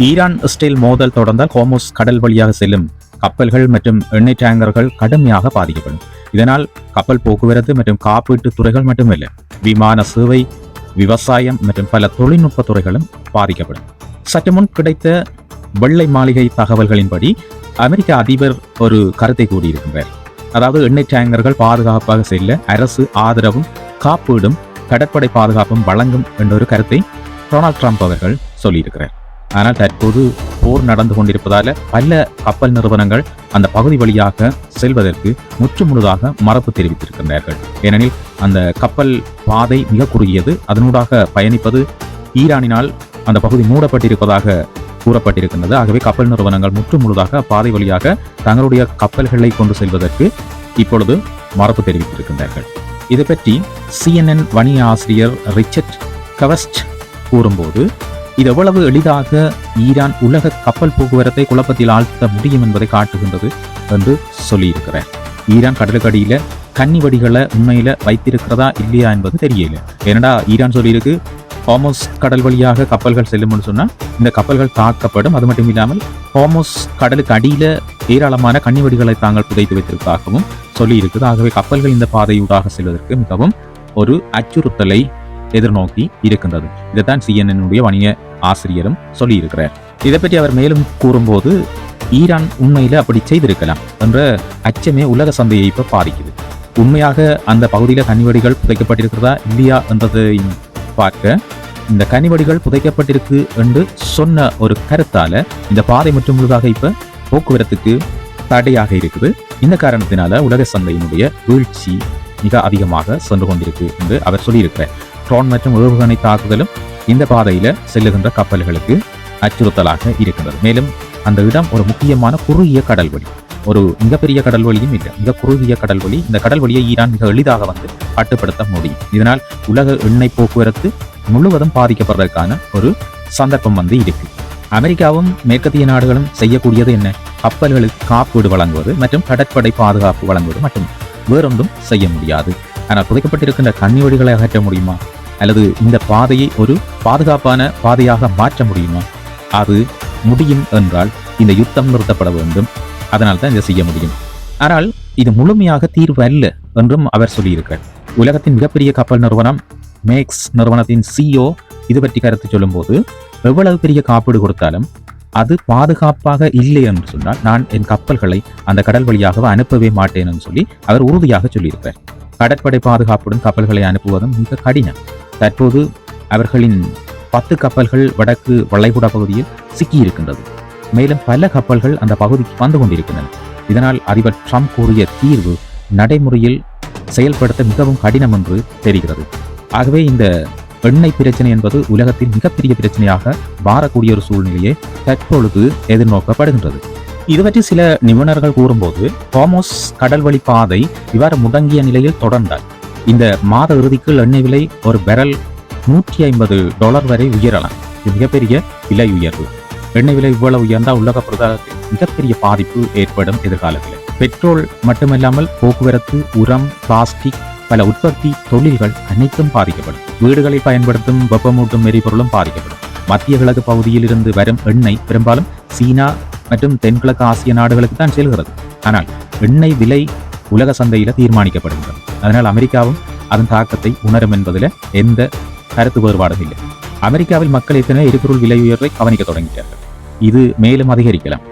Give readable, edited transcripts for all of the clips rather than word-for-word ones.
Iran Israel மோதல் தொடர்ந்தால் Hormuz கடல் வழியாக செல்லும் கப்பல்கள் மற்றும் எண்ணெய் டேங்கர்கள் கடுமையாக பாதிக்கப்படும். இதனால் கப்பல் போக்குவரத்து மற்றும் காப்பீட்டு துறைகள் மட்டுமல்ல, விமான சேவை, விவசாயம் மற்றும் பல தொழில்நுட்ப துறைகளும் பாதிக்கப்படும். சற்று முன் கிடைத்த வெள்ளை மாளிகை தகவல்களின்படி அமெரிக்க அதிபர் ஒரு கருத்தை கூறியிருக்கின்றார். அதாவது எண்ணெய் டேங்கர்கள் பாதுகாப்பாக செல்ல அரசு ஆதரவும் காப்பீடும் கடற்படை பாதுகாப்பும் வழங்கும் என்ற ஒரு கருத்தை டொனால்ட் ட்ரம்ப் அவர்கள் சொல்லியிருக்கிறார். ஆனால் தற்போது போர் நடந்து கொண்டிருப்பதால பல கப்பல் நிறுவனங்கள் அந்த பகுதி வழியாக செல்வதற்கு முற்றுமுழுதாக மறுப்பு தெரிவித்திருக்கின்றார்கள். ஏனெனில் அந்த கப்பல் பாதை மிக குறுகியது. அதனூடாக பயணிப்பது ஈரானினால் அந்த பகுதி மூடப்பட்டிருப்பதாக கூறப்பட்டிருக்கின்றது. ஆகவே கப்பல் நிறுவனங்கள் முற்றுமுழுதாக பாதை வழியாக தங்களுடைய கப்பல்களை கொண்டு செல்வதற்கு இப்பொழுது மறுப்பு தெரிவித்திருக்கின்றார்கள். இது பற்றி CNN வணிக ஆசிரியர் ரிச்சர்ட் கவஸ்ட் கூறும்போது, இது எவ்வளவு எளிதாக ஈரான் உலக கப்பல் போக்குவரத்தை குழப்பத்தில் ஆழ்த்த முடியும் என்பதை காட்டுகின்றது என்று சொல்லியிருக்கிறார். ஈரான் கடலுக்கடியில கன்னி வடிகளை உண்மையில வைத்திருக்கிறதா இல்லையா என்பது தெரியல. ஏனடா ஈரான் சொல்லியிருக்கு, ஹோர்முஸ் கடல் வழியாக கப்பல்கள் செல்லும்னு சொன்னா இந்த கப்பல்கள் தாக்கப்படும். அது மட்டும் இல்லாமல் ஹோர்முஸ் கடலுக்கு அடியில ஏராளமான கன்னி வடிகளை தாங்கள் புதைத்து வைத்திருப்பதாகவும் சொல்லி இருக்குது. ஆகவே கப்பல்கள் இந்த பாதையூடாக செல்வதற்கு மிகவும் ஒரு அச்சுறுத்தலை எதிர்நோக்கி இருக்கின்றது. இதைத்தான் CNN வணிக ஆசிரியரும் சொல்லி இருக்கிறார். இதை பற்றி அவர் மேலும் கூறும்போது, ஈரான் உண்மையில அப்படி செய்திருக்கலாம் என்ற அச்சமே உலக சந்தையை இப்ப பாதிக்குது. உண்மையாக அந்த பகுதியில கனிவடிகள் புதைக்கப்பட்டிருக்கிறதா இல்லையா என்றதை பார்க்க, இந்த கனிவடிகள் புதைக்கப்பட்டிருக்கு என்று சொன்ன ஒரு கருத்தால இந்த பாதை மற்றும் முழுதாக இப்ப போக்குவரத்துக்கு தடையாக இருக்குது. இந்த காரணத்தினால உலக சந்தையினுடைய வீழ்ச்சி மிக அதிகமாக சென்று கொண்டிருக்கு என்று அவர் சொல்லியிருக்கிறார். ட்ரோன் மற்றும் ஏவுகணை தாக்குதலும் இந்த பாதையில செல்லுகின்ற கப்பல்களுக்கு அச்சுறுத்தலாக இருக்கின்றது. மேலும் அந்த இடம் ஒரு முக்கியமான குறுகிய கடல்வழி, ஒரு மிகப்பெரிய கடல்வழியும் இல்லை, மிக குறுகிய கடல்வழி. இந்த கடல்வழியை ஈரான் மிக எளிதாக கட்டுப்படுத்த முடியும். இதனால் உலக எண்ணெய் போக்குவரத்து முழுவதும் பாதிக்கப்படுவதற்கான ஒரு சந்தர்ப்பம் இருக்கு. அமெரிக்காவும் மேற்கத்திய நாடுகளும் செய்யக்கூடியது என்ன? கப்பல்களுக்கு காப்பீடு வழங்குவது மற்றும் கடற்படை பாதுகாப்பு வழங்குவது மட்டும், வேறொன்றும் செய்ய முடியாது. ஆனால் புதைக்கப்பட்டிருக்கின்ற கன்னிவடிகளை அகற்ற முடியுமா? அல்லது இந்த பாதையை ஒரு பாதுகாப்பான பாதையாக மாற்ற முடியுமா? அது முடியும் என்றால் இந்த யுத்தம் நிறுத்தப்பட வேண்டும். அதனால் தான் இதை செய்ய முடியும். ஆனால் இது முழுமையாக தீர்வு அல்ல என்றும் அவர் சொல்லியிருக்கிறார். உலகத்தின் மிகப்பெரிய கப்பல் நிறுவனம் மேக்ஸ் நிறுவனத்தின் CEO இது பற்றி கருத்து சொல்லும்போது, எவ்வளவு பெரிய காப்பீடு கொடுத்தாலும் அது பாதுகாப்பாக இல்லை என்று சொன்னால் நான் என் கப்பல்களை அந்த கடல் வழியாக அனுப்பவே மாட்டேன் என்று சொல்லி அவர் உறுதியாக சொல்லியிருக்கிறார். கடற்படை பாதுகாப்புடன் கப்பல்களை அனுப்புவதும் மிக கடினம். தற்போது அவர்களின் 10 கப்பல்கள் வடக்கு வளைகுடா பகுதியில் சிக்கியிருக்கின்றது. மேலும் பல கப்பல்கள் அந்த பகுதிக்கு வந்து கொண்டிருக்கின்றன. இதனால் அதிபர் ட்ரம்ப் கூறிய தீர்வு நடைமுறையில் செயல்படுத்த மிகவும் கடினம் என்று தெரிகிறது. ஆகவே இந்த எண்ணெய் பிரச்சனை என்பது உலகத்தில் மிகப்பெரிய பிரச்சனையாக மாறக்கூடிய ஒரு சூழ்நிலையை தற்பொழுது எதிர்நோக்கப்படுகின்றது. இது பற்றி சில நிபுணர்கள் கூறும்போது, ஹோர்முஸ் கடல்வழி பாதை இவ்வாறு முடங்கிய நிலையில் தொடர்ந்தால் இந்த மாத இறுதிக்குள் எண்ணெய் விலை ஒரு பெரல் $150 வரை உயரலாம். இது மிகப்பெரிய விலை உயர்வு. எண்ணெய் விலை இவ்வளவு உயர்ந்தால் உலக பொருளாதாரத்தில் மிகப்பெரிய பாதிப்பு ஏற்படும் எதிர்காலத்தில். பெட்ரோல் மட்டுமல்லாமல் போக்குவரத்து, உரம், பிளாஸ்டிக், பல உற்பத்தி தொழில்கள் அனைத்தும் பாதிக்கப்படும். வீடுகளில் பயன்படுத்தும் வெப்பமூட்டும் எரிபொருளும் பாதிக்கப்படும். மத்திய கிழக்கு பகுதியில் இருந்து வரும் எண்ணெய் பெரும்பாலும் சீனா மற்றும் தென்கிழக்கு ஆசிய நாடுகளுக்கு தான் செல்கிறது. ஆனால் எண்ணெய் விலை உலக சந்தையில தீர்மானிக்கப்படுகிறது. அதனால் அமெரிக்காவும் அதன் தாக்கத்தை உணரும் என்பதில் எந்த கருத்து வேறுபாடும் இல்லை. அமெரிக்காவில் மக்கள் ஏற்கனவே எரிபொருள் விலை உயர்வை கவனிக்க தொடங்கினார்கள். இது மேலும் அதிகரிக்கலாம்.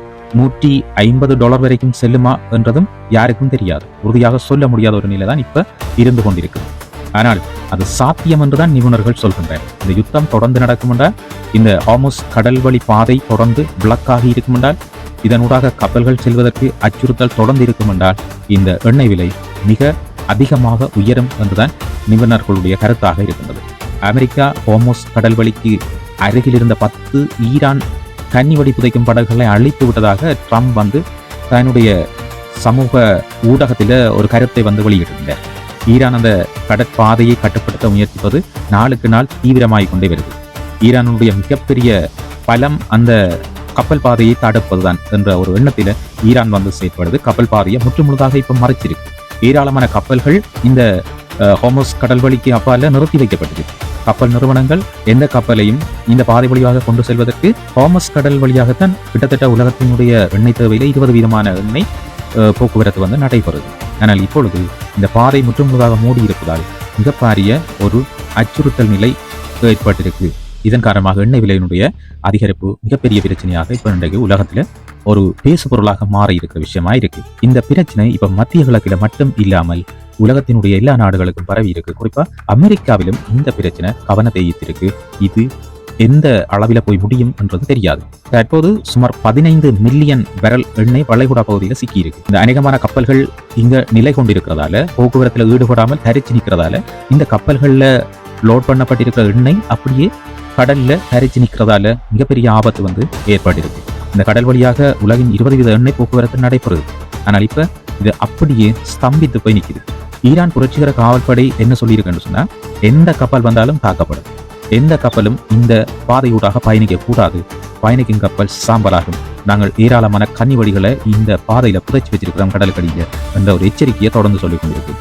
$150 வரைக்கும் செல்லுமா என்றதும் யாருக்கும் தெரியாது. உறுதியாக சொல்ல முடியாத ஒரு நிலை தான் இப்ப இருந்து கொண்டிருக்கிறது. ஆனால் அது சாத்தியம் என்றுதான் நிபுணர்கள் சொல்கின்றனர். இந்த யுத்தம் தொடர்ந்து நடக்கும் என்றால், இந்த ஹோர்முஸ் கடல்வழி பாதை தொடர்ந்து பிளக்காகி இருக்கும் என்றால், இதனூடாக கப்பல்கள் செல்வதற்கு அச்சுறுத்தல் தொடர்ந்து இருக்கும் என்றால், இந்த எண்ணெய் விலை மிக அதிகமாக உயரும் என்றுதான் நிபுணர்களுடைய கருத்தாக இருக்கின்றது. அமெரிக்கா ஹோர்முஸ் கடல்வழிக்கு அருகில் இருந்த 10 ஈரான் கன்னிவடி புதைக்கும் படகுகளை அழித்து விட்டதாக ட்ரம்ப் தன்னுடைய சமூக ஊடகத்தில் ஒரு கருத்தை வெளியிட்டிருந்தார். ஈரான் அந்த கடற்பாதையை கட்டுப்படுத்த முயற்சிப்பது நாளுக்கு நாள் தீவிரமாகிக் கொண்டே வருது. ஈரானுடைய மிகப்பெரிய பலம் அந்த கப்பல் பாதையை தடுப்பதுதான் என்ற ஒரு எண்ணத்தில் ஈரான் செயற்படுது. கப்பல் பாதையை முற்றுமுழுதாக இப்ப மறைச்சிருக்கு. ஏராளமான கப்பல்கள் இந்த ஹோர்முஸ் கடல்வழிக்கு அப்பால நிறுத்தி வைக்கப்பட்டிருக்கு. கப்பல் நிறுவனங்கள் எந்த கப்பலையும் இந்த பாதை வழியாக கொண்டு செல்வதற்கு ஹார்மஸ் கடல் வழியாகத்தான் கிட்டத்தட்ட உலகத்தினுடைய எண்ணெய் தேவையில 20% எண்ணெய் போக்குவரத்து நடைபெறுது. ஆனால் இப்பொழுது இந்த பாதை முற்றுமுழுதாக மூடி இருப்பதால் மிகப்பாரிய ஒரு அச்சுறுத்தல் நிலை ஏற்பட்டிருக்கு. இதன் காரணமாக எண்ணெய் விலையினுடைய அதிகரிப்பு மிகப்பெரிய பிரச்சனையாக இப்ப இன்றைக்கு உலகத்துல ஒரு பேசு பொருளாக மாறி இருக்கிற விஷயமா இருக்கு. இந்த பிரச்சனை இப்ப மத்திய கிழக்கில மட்டும் இல்லாமல் உலகத்தினுடைய எல்லா நாடுகளுக்கும் பரவி இருக்கு. குறிப்பா அமெரிக்காவிலும் இந்த பிரச்சனை கவனத்தை ஈர்த்திருக்கு. இது எந்த அளவில போய் முடியும் என்றது தெரியாது. தற்போது சுமார் 15 மில்லியன் பேரல் எண்ணெய் வளைகுடா பகுதியில் சிக்கி இருக்கு. இந்த அநேகமான கப்பல்கள் இங்க நிலை கொண்டிருக்கிறதால, போக்குவரத்துல ஈடுபடாமல் தரிச்சு நிற்கிறதால, இந்த கப்பல்கள்ல லோட் பண்ணப்பட்டிருக்கிற எண்ணெய் அப்படியே கடல்ல தரிச்சு நிற்கிறதால மிகப்பெரிய ஆபத்து ஏற்பட்டிருக்கு. இந்த கடல் வழியாக உலகின் 20% எண்ணெய் போக்குவரத்து நடைபெறுது. ஆனால் இப்ப இது அப்படியே ஸ்தம்பித்து போய் நிற்குது. ஈரான் புரட்சிகர காவல்படை என்ன சொல்லியிருக்குன்னு சொன்னா, எந்த கப்பல் வந்தாலும் தாக்கப்படும், எந்த கப்பலும் இந்த பாதையூடாக பயணிக்க கூடாது, பயணிக்கும் கப்பல் சாம்பலாகும், நாங்கள் ஏராளமான கன்னிவடிகளை இந்த பாதையில புதைச்சி வச்சிருக்கிறோம் கடலுக்கடியில என்ற ஒரு எச்சரிக்கையை தொடர்ந்து சொல்லிக் கொண்டிருக்கு.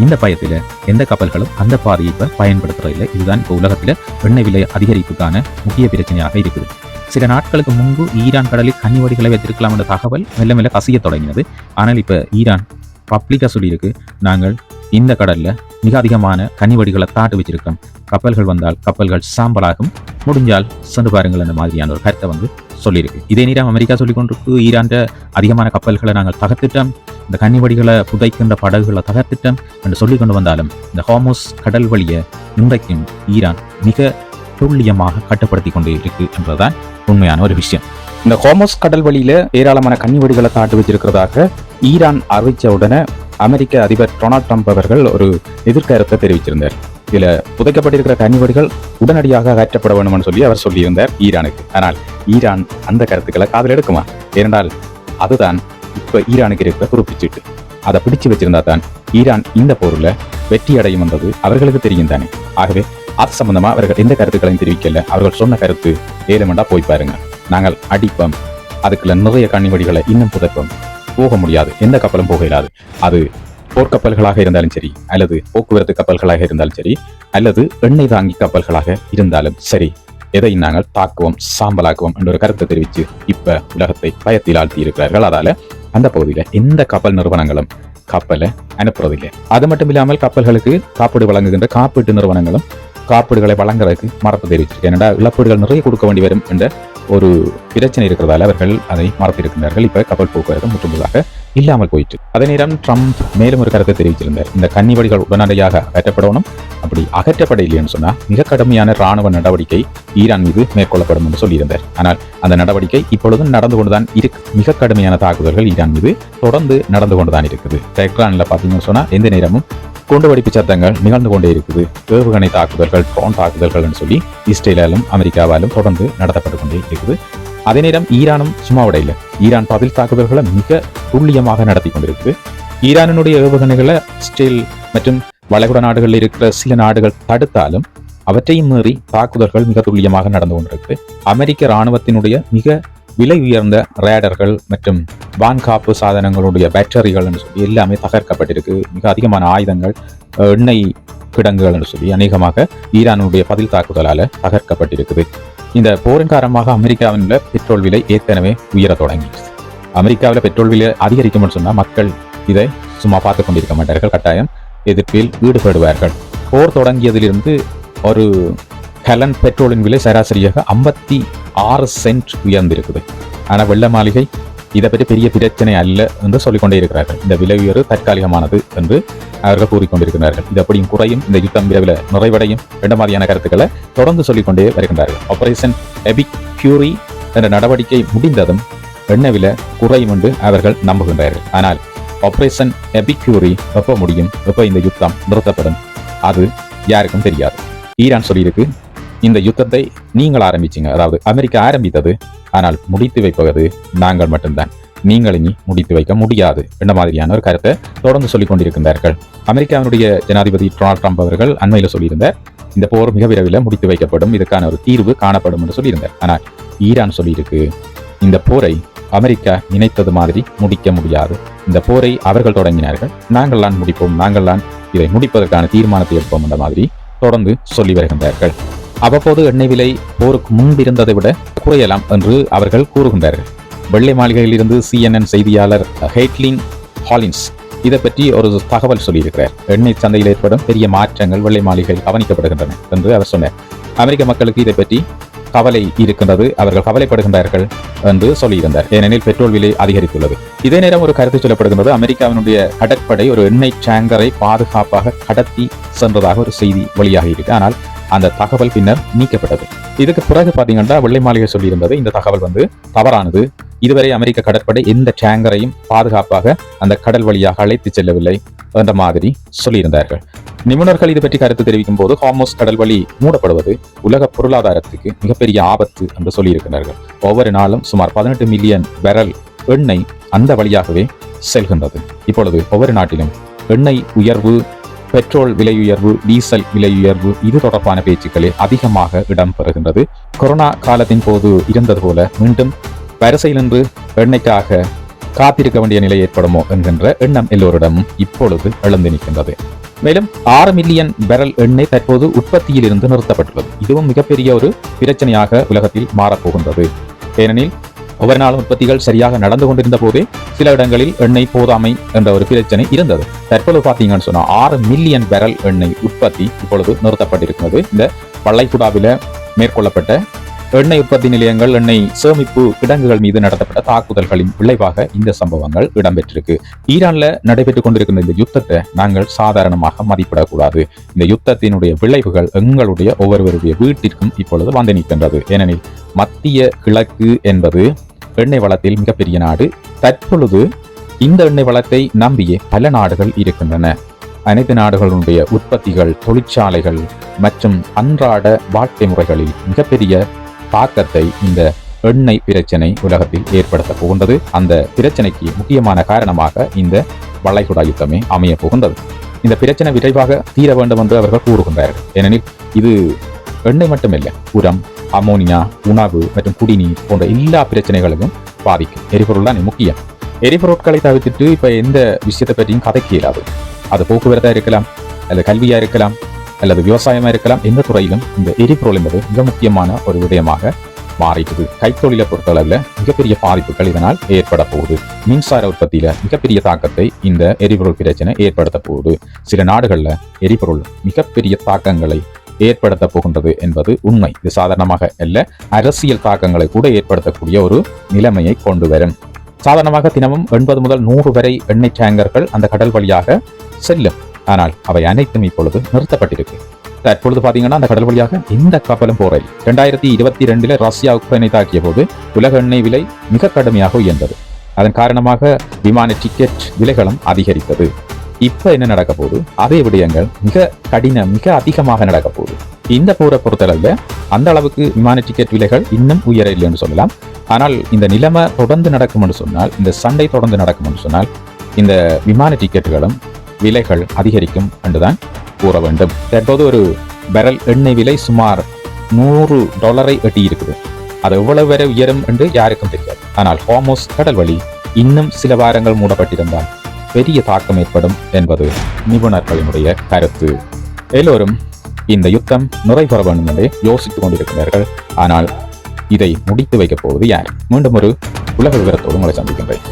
இந்த பயத்துல எந்த கப்பல்களும் அந்த பாதையை இப்ப பயன்படுத்துறதில்லை. இதுதான் இப்ப உலகத்துல எண்ணெய் விலை அதிகரிப்புக்கான முக்கிய பிரச்சனையாக இருக்குது. சில நாட்களுக்கு முன்பு ஈரான் கடலில் கன்னிவடிகளை வைத்திருக்கலாம் என்ற தகவல் மெல்ல மெல்ல கசிய தொடங்கினது. ஆனால் இப்ப ஈரான் பப்ளிக்கா சொல்லியிருக்கு, நாங்கள் இந்த கடல்ல மிக அதிகமான கன்னிவடிகளை தாட்டு வச்சிருக்கோம், கப்பல்கள் வந்தால் கப்பல்கள் சாம்பலாகும், முடிஞ்சால் சென்று பாருங்கள் என்ற மாதிரியான ஒரு கருத்தை சொல்லியிருக்கு. இதே நேரம் அமெரிக்கா சொல்லிக் கொண்டிருக்கு, ஈரான் அதிகமான கப்பல்களை நாங்கள் தகர்த்திட்டோம், இந்த கன்னிவடிகளை புதைக்கின்ற படகுகளை தகர்த்திட்டோம் என்று சொல்லிக் கொண்டு வந்தாலும் இந்த ஹார்முஸ் கடல் வழியை இன்றைக்கும் ஈரான் மிக துல்லியமாக கட்டுப்படுத்தி கொண்டு இருக்கு என்றதான் உண்மையான ஒரு விஷயம். இந்த ஹார்முஸ் கடல் வழியில ஏராளமான கன்னிவடிகளை தாட்டு வச்சிருக்கிறதாக ஈரான் அறிவிச்ச உடனே அமெரிக்க அதிபர் டொனால்ட் ட்ரம்ப் அவர்கள் ஒரு எதிர்கருத்தை தெரிவிச்சிருந்தார். இதுல புதைக்கப்பட்டிருக்கிற கன்னிவடிகள் உடனடியாக அகற்றப்பட வேண்டும் சொல்லி அவர் சொல்லியிருந்தார் ஈரானுக்கு. ஆனால் ஈரான் அந்த கருத்துக்களை காதில் எடுக்குமா? ஏனென்றால் அதுதான் இப்ப ஈரானுக்கு இருக்கிற குறிப்பிச்சிட்டு, அதை பிடிச்சு வச்சிருந்தா தான் ஈரான் இந்த போர்ல வெற்றி அடையும் என்பது அவர்களுக்கு தெரியும் தானே. ஆகவே அது சம்பந்தமா அவர்கள் எந்த கருத்துக்களையும் தெரிவிக்கல. அவர்கள் சொன்ன கருத்து ஏழுமண்டா போய் பாருங்க, நாங்கள் அடிப்போம், அதுக்குள்ள நிறைய கன்னிவடிகளை இன்னும் புதைப்போம், போக முடியாது, எந்த கப்பலும் போக இயலாது, அது போர்க்கப்பல்களாக இருந்தாலும் சரி, அல்லது போக்குவரத்து கப்பல்களாக இருந்தாலும் சரி, அல்லது எண்ணெய் தாங்கி கப்பல்களாக இருந்தாலும் சரி, எதை நாங்கள் தாக்குவோம், சாம்பலாக்குவோம் என்ற ஒரு கருத்தை தெரிவித்து இப்ப உலகத்தை பயத்தில் ஆழ்த்தி இருக்கிறார்கள். அதால அந்த பகுதியில எந்த கப்பல் நிறுவனங்களும் கப்பலை அனுப்புறதில்லை. அது மட்டும் இல்லாமல் கப்பல்களுக்கு காப்பீடு வழங்குகின்ற காப்பீட்டு நிறுவனங்களும் காப்பீடுகளை வழங்குறதுக்கு மறப்பு தெரிவிச்சிருக்கு. ஏன்னா இழப்பீடுகள் நிறைய கொடுக்க வேண்டி வரும் என்ற ஒரு பிரச்சனை இருக்கிறதால அவர்கள் அதை மறத்திருக்கிறார்கள். இப்ப கப்பல் போக்குவரத்து முற்றுமுழுதாக இல்லாமல் போயிட்டு. அதே நேரம் ட்ரம்ப் மேலும் ஒரு கருத்தை தெரிவித்திருந்தார், இந்த கன்னிவடிகள் உடனடியாக அகற்றப்படணும், அப்படி அகற்றப்பட இல்லைன்னு சொன்னா மிக கடுமையான ராணுவ நடவடிக்கை ஈரான் மீது மேற்கொள்ளப்படும் என்று சொல்லியிருந்தார். ஆனால் அந்த நடவடிக்கை இப்பொழுதும் நடந்து கொண்டுதான் இருக்கு. மிக கடுமையான தாக்குதல்கள் ஈரான் மீது தொடர்ந்து நடந்து கொண்டுதான் இருக்குது. டெஹ்ரான்ல பாத்தீங்கன்னு சொன்னா எந்த நேரமும் குண்டுவெடிப்பு சத்தங்கள் நிகழ்ந்து கொண்டே இருக்குது. ஏவுகணை தாக்குதல்கள், ட்ரோன் தாக்குதல்கள் சொல்லி இஸ்ரேலாலும் அமெரிக்காவாலும் தொடர்ந்து நடத்தப்பட்டு கொண்டே இருக்குது. அதே நேரம் ஈரானும் சும்மா விட இல்லை. ஈரான் பதில் தாக்குதல்களை மிக துல்லியமாக நடத்தி கொண்டிருக்கு. ஈரானுடைய ஏவுகணைகளை இஸ்ரேல் மற்றும் வளைகுடா நாடுகளில் இருக்கிற சில நாடுகள் தடுத்தாலும் அவற்றையும் மீறி தாக்குதல்கள் மிக துல்லியமாக நடந்து கொண்டிருக்கு. அமெரிக்க இராணுவத்தினுடைய மிக விலை உயர்ந்த ரேடர்கள் மற்றும் வான்காப்பு சாதனங்களுடைய பேட்டரிகள் என்று சொல்லி எல்லாமே தகர்க்கப்பட்டிருக்கு. மிக அதிகமான ஆயுதங்கள், எண்ணெய் கிடங்குகள் என்று சொல்லி அநேகமாக ஈரானுடைய பதில் தாக்குதலால தகர்க்கப்பட்டிருக்குது. இந்த போரின் காரணமாக அமெரிக்காவின் பெட்ரோல் விலை ஏற்கனவே உயர தொடங்கிடுச்சு. அமெரிக்காவில் பெட்ரோல் விலை அதிகரிக்கும் சொன்னா மக்கள் இதை சும்மா பார்த்து கொண்டிருக்க மாட்டார்கள், கட்டாயம் எதிர்ப்பில் ஈடுபடுவார்கள். போர் தொடங்கியதிலிருந்து ஒரு கலன் பெட்ரோலின் விலை சராசரியாக 56 சென்ட் உயர்ந்திருக்குது. ஆனால் வெள்ள மாளிகை இதை பற்றி பெரிய பிரச்சனை அல்ல என்று சொல்லிக்கொண்டே இருக்கிறார்கள். இந்த விலை உயர்வு தற்காலிகமானது என்று அவர்கள் கூறிக்கொண்டிருக்கிறார்கள். இது அப்படியும் குறையும், இந்த யுத்தம் விரைவில் நிறைவடையும் என்ற மாதிரியான கருத்துக்களை தொடர்ந்து சொல்லிக்கொண்டே வருகின்றார்கள். ஆபரேஷன் எபிக் ஃபியூரி என்ற நடவடிக்கை முடிந்ததும் எண்ணெய் விலை குறையும் என்று அவர்கள் நம்புகின்றார்கள். ஆனால் ஆபரேஷன் எபிக் ஃபியூரி எப்போ முடியும், எப்போ இந்த யுத்தம் நிறுத்தப்படும், அது யாருக்கும் தெரியாது. ஈரான் சொல்லியிருக்கு, இந்த யுத்தத்தை நீங்கள் ஆரம்பிச்சிங்க, அதாவது அமெரிக்கா ஆரம்பித்தது, ஆனால் முடித்து வைப்பது நாங்கள் மட்டும்தான், நீங்கள் இனி முடித்து வைக்க முடியாது என்ற மாதிரியான ஒரு கருத்தை தொடர்ந்து சொல்லிக் கொண்டிருக்கின்றார்கள். அமெரிக்காவினுடைய ஜனாதிபதி டொனால்ட் ட்ரம்ப் அவர்கள் அண்மையில் சொல்லியிருந்தார், இந்த போர் மிக விரைவில் முடித்து வைக்கப்படும், இதுக்கான ஒரு தீர்வு காணப்படும் என்று சொல்லியிருந்தார். ஆனால் ஈரான் சொல்லியிருக்கு, இந்த போரை அமெரிக்கா நினைத்தது மாதிரி முடிக்க முடியாது, இந்த போரை அவர்கள் தொடங்கினார்கள், நாங்கள் தான் முடிப்போம், நாங்கள் தான் இதை முடிப்பதற்கான தீர்மானத்தை எடுப்போம் என்ற மாதிரி தொடர்ந்து சொல்லி வருகின்றார்கள். அவ்வப்போது எண்ணெய் விலை போருக்கு முன்பிருந்ததை விட குறையலாம் என்று அவர்கள் கூறுகின்றார்கள். வெள்ளை மாளிகையில் இருந்து CNN செய்தியாளர் ஹெய்ட்லின் ஹாலின்ஸ் இதை பற்றி ஒரு தகவல் சொல்லியிருக்கிறார். எண்ணெய் சந்தையில் ஏற்படும் பெரிய மாற்றங்கள் வெள்ளை மாளிகையில் கவனிக்கப்படுகின்றன என்று அவர் சொன்னார். அமெரிக்க மக்களுக்கு இதை பற்றி கவலை இருக்கின்றது, அவர்கள் கவலைப்படுகின்றார்கள் என்று சொல்லியிருந்தார். ஏனெனில் பெட்ரோல் விலை அதிகரித்துள்ளது. இதே நேரம் ஒரு கருத்து சொல்லப்படுகின்றது. அமெரிக்காவினுடைய கடற்படை ஒரு எண்ணெய் டேங்கரை பாதுகாப்பாக கடத்தி சென்றதாக ஒரு செய்தி வெளியாக இருக்கு. ஆனால் அந்த தகவல் பின்னர் நீக்கப்பட்டது. இதுக்கு பிறகு பாத்தீங்கன்னா வெள்ளை மாளிகை சொல்லியிருந்தது இந்த தகவல் தவறானது. இதுவரை அமெரிக்க கடற்படை எந்த டேங்கரையும் பாதுகாப்பாக அந்த கடல் வழியாக அழைத்து செல்லவில்லை என்ற மாதிரி சொல்லியிருந்தார்கள். நிபுணர்கள் இது பற்றி கருத்து தெரிவிக்கும் போது ஹார்முஸ் கடல் வழி மூடப்படுவது உலக பொருளாதாரத்துக்கு மிகப்பெரிய ஆபத்து என்று சொல்லியிருக்கிறார்கள். ஒவ்வொரு நாளும் சுமார் 18 மில்லியன் பேரல் எண்ணெய் அந்த வழியாகவே செல்கின்றது. இப்பொழுது ஒவ்வொரு நாட்டிலும் எண்ணெய் உயர்வு, பெட்ரோல் விலை உயர்வு, டீசல் விலை உயர்வு இது தொடர்பான பேச்சுக்களே அதிகமாக இடம்பெறுகின்றது. கொரோனா காலத்தின் போது இருந்தது போல மீண்டும் வரிசையில் நின்று எண்ணெய்க்காக காத்திருக்க வேண்டிய நிலை ஏற்படுமோ என்கின்ற எண்ணம் எல்லோரிடமும் இப்பொழுது எழுந்து நிற்கின்றது. மேலும் 6 மில்லியன் பேரல் எண்ணெய் தற்போது உற்பத்தியில் இருந்து நிறுத்தப்பட்டுள்ளது. இதுவும் மிகப்பெரிய ஒரு பிரச்சனையாக உலகத்தில் மாறப்போகின்றது. ஏனெனில் ஒவ்வொரு நாளும் உற்பத்திகள் சரியாக நடந்து கொண்டிருந்த போதே சில இடங்களில் எண்ணெய் போதாமை என்ற ஒரு பிரச்சனை இருந்தது. தற்போது பார்த்தீங்கன்னு சொன்னா 6 மில்லியன் பேரல் எண்ணெய் உற்பத்தி இப்பொழுது நிறுத்தப்பட்டிருக்கிறது. இந்த வளைகுடாவில மேற்கொள்ளப்பட்ட எண்ணெய் உற்பத்தி நிலையங்கள், எண்ணெய் சேமிப்பு கிடங்குகள் மீது நடத்தப்பட்ட தாக்குதல்களின் விளைவாக இந்த சம்பவங்கள் இடம்பெற்றிருக்கு. ஈரான்ல நடைபெற்றுக் கொண்டிருக்கின்ற இந்த யுத்தத்தை நாங்கள் சாதாரணமாக மதிப்பிடக்கூடாது. இந்த யுத்தத்தினுடைய விளைவுகள் எங்களுடைய ஒவ்வொருவருடைய வீட்டிற்கும் இப்பொழுது வந்து நிற்கின்றது. ஏனெனில் மத்திய கிழக்கு என்பது எண்ணெய் வளத்தில் மிகப்பெரிய நாடு. தற்பொழுது இந்த எண்ணெய் வளத்தை நம்பியே பல நாடுகள் இருக்கின்றன. அனைத்து நாடுகளுடைய உற்பத்திகள், தொழிற்சாலைகள் மற்றும் அன்றாட வாழ்க்கை முறைகளில் மிகப்பெரிய தாக்கத்தை இந்த எண்ணெய் பிரச்சனை உலகத்தில் ஏற்படுத்த போகின்றது. அந்த பிரச்சனைக்கு முக்கியமான காரணமாக இந்த வளைகுடா யுத்தமே அமைய போகின்றது. இந்த பிரச்சனை விரைவாக தீர வேண்டும் என்று அவர்கள் கூறுகின்றார்கள். ஏனெனில் இது எண்ணெய் மட்டுமில்லை, உரம், அமோனியா, உணவு மற்றும் குடிநீர் போன்ற எல்லா பிரச்சனைகளுக்கும் பாதிக்கும். எரிபொருள் தான் முக்கியம். எரிபொருட்களை தவிர்த்துட்டு இப்ப எந்த விஷயத்தை பற்றியும் கதைக்க இயலாது. அது போக்குவரத்தா இருக்கலாம், அல்லது கல்வியா இருக்கலாம், அல்லது விவசாயமா இருக்கலாம். எந்த துறையிலும் இந்த எரிபொருள் என்பது மிக முக்கியமான ஒரு விடயமாக மாறிடுது. கைத்தொழிலை பொறுத்தளவில் மிகப்பெரிய பாதிப்புகள் இதனால் ஏற்பட போகுது. மின்சார உற்பத்தியில மிகப்பெரிய தாக்கத்தை இந்த எரிபொருள் பிரச்சனை ஏற்படுத்த போகுது. சில நாடுகள்ல எரிபொருள் மிகப்பெரிய தாக்கங்களை ஏற்படுத்த போகின்றது என்பது உண்மை. இது சாதாரணமாக அல்ல, அரசியல் தாக்கங்களை கூட ஏற்படுத்தக்கூடிய ஒரு நிலைமையை கொண்டு வரும். சாதாரணமாக தினமும் 80 முதல் 100 வரை எண்ணெய் டேங்கர்கள் அந்த கடல் வழியாக செல்லும். ஆனால் அவை அனைத்தும் இப்பொழுது நிறுத்தப்பட்டிருக்கு. தற்பொழுது பாத்தீங்கன்னா அந்த கடல் வழியாக எந்த கப்பலும் போறது. 2022 ரஷ்யா உக்ரைனை தாக்கிய போது உலக எண்ணெய் விலை மிக கடுமையாக உயர்ந்தது. அதன் காரணமாக விமான டிக்கெட் விலைகளும் அதிகரித்தது. இப்ப என்ன நடக்க போகுது? அதே விடயங்கள் மிக அதிகமாக நடக்க போகுது. இந்த போரை பொறுத்தளவில் அந்த அளவுக்கு விமான டிக்கெட் விலைகள் இன்னும் உயர இல்லைன்னு சொல்லலாம். ஆனால் இந்த நிலைமை தொடர்ந்து நடக்கும் என்று சொன்னால், இந்த சண்டை தொடர்ந்து நடக்கும் என்று சொன்னால், இந்த விமான டிக்கெட்டுகளும் விலைகள் அதிகரிக்கும் என்றுதான் கூற வேண்டும். தற்போது ஒரு பேரல் எண்ணெய் விலை சுமார் $100 எட்டி இருக்குது. அது எவ்வளவு வரை உயரும் என்று யாருக்கும் தெரியாது. ஆனால் ஹார்முஸ் கடல் வழி இன்னும் சில வாரங்கள் மூடப்பட்டிருந்தால் பெரிய தாக்கம் ஏற்படும் என்பது நிபுணர்களினுடைய கருத்து. எல்லோரும் இந்த யுத்தம் நிறைவேற வேண்டும் என்று யோசித்துக் கொண்டிருக்கிறார்கள். ஆனால் இதை முடித்து வைக்கப் போவது யார்? மீண்டும் ஒரு உலக விவரத்தோடு உங்களை சந்திக்கின்றேன்.